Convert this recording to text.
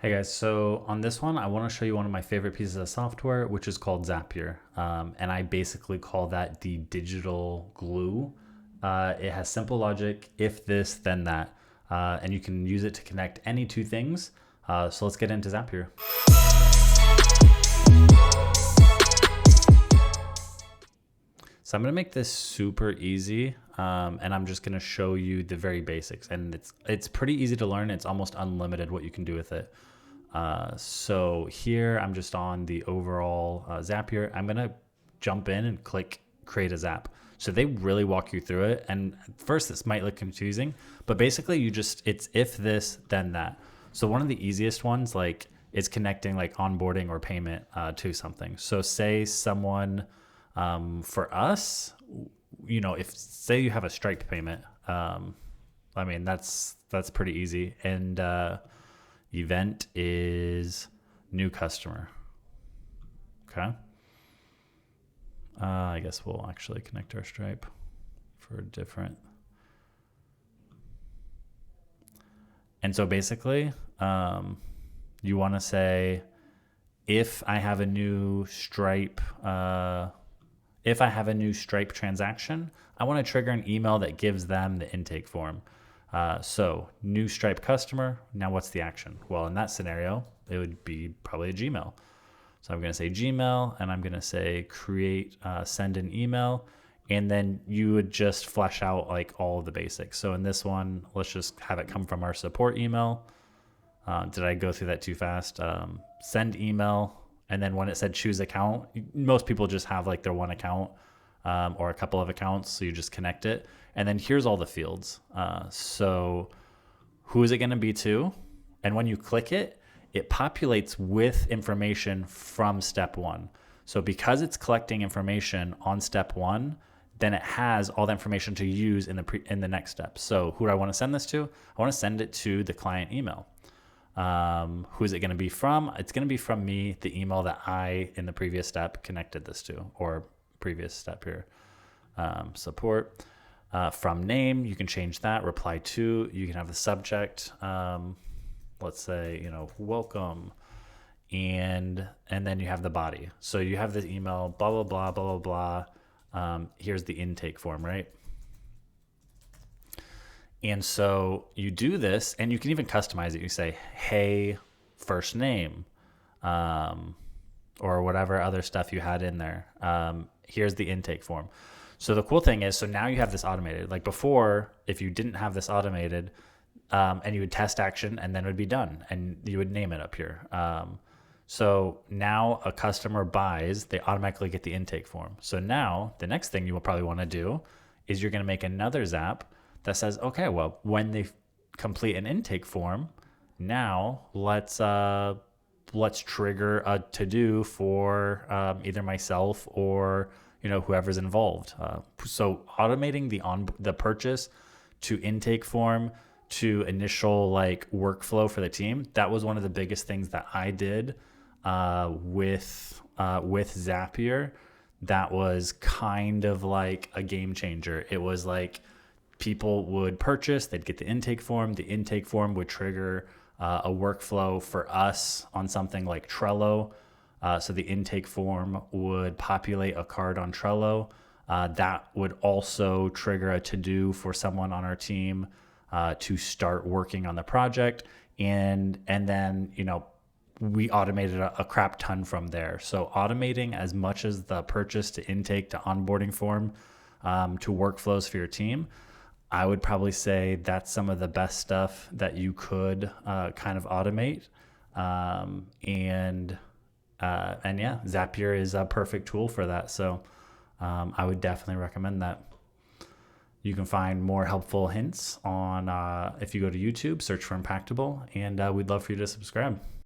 Hey guys, so on this one, I want to show you one of my favorite pieces of software, which is called Zapier. And I basically call that the digital glue. It has simple logic, if this, then that. And you can use it to connect any two things. So let's get into Zapier. So I'm going to make this super easy, and I'm just going to show you the very basics. And it's pretty easy to learn. It's almost unlimited what you can do with it. So here I'm just on the overall Zapier. I'm going to jump in and click create a Zap. So they really walk you through it. And at first this might look confusing, but basically it's if this, then that. So one of the easiest ones is connecting like onboarding or payment to something. So say someone, for us, if say you have a Stripe payment, that's pretty easy. And, event is new customer. Okay. I guess we'll actually connect our Stripe for different. And so basically, you want to say, if I have a new Stripe, transaction, I want to trigger an email that gives them the intake form. So new Stripe customer. Now what's the action? Well, in that scenario, it would be probably a Gmail. So I'm going to say Gmail, and I'm going to say create, send an email. And then you would just flesh out like all of the basics. So in this one, let's just have it come from our support email. Did I go through that too fast? Send email. And then when it said choose account, most people just have like their one account, or a couple of accounts. So you just connect it. And then here's all the fields. So who is it going to be to? And when you click it, it populates with information from step one. So because it's collecting information on step one, then it has all the information to use in the next step. So who do I want to send this to? I want to send it to the client email. Who is it going to be from? It's going to be from me, the email that I, in the previous step, connected this to, or previous step here. Support. From name, you can change that. Reply to, you can have the subject. Let's say, welcome. And then you have the body. So you have this email, blah, blah, blah, blah, blah, blah. Here's the intake form, right? And so you do this, and you can even customize it. You say, hey, first name, or whatever other stuff you had in there. Here's the intake form. So the cool thing is, so now you have this automated. Like before, if you didn't have this automated, and you would test action, and then it would be done, and you would name it up here. So now a customer buys, they automatically get the intake form. So now the next thing you will probably want to do is you're going to make another Zap that says, okay, well, when they complete an intake form, now let's trigger a to-do for either myself or whoever's involved. So automating the purchase to intake form to initial workflow for the team, that was one of the biggest things that I did with Zapier. That was kind of like a game changer. It was like people would purchase, they'd get the intake form. The intake form would trigger a workflow for us on something like Trello. So the intake form would populate a card on Trello. That would also trigger a to-do for someone on our team to start working on the project. And then, we automated a crap ton from there. So automating as much as the purchase to intake to onboarding form to workflows for your team, I would probably say that's some of the best stuff that you could kind of automate. And yeah, Zapier is a perfect tool for that. So I would definitely recommend that. You can find more helpful hints on if you go to YouTube, search for Impactable, and we'd love for you to subscribe.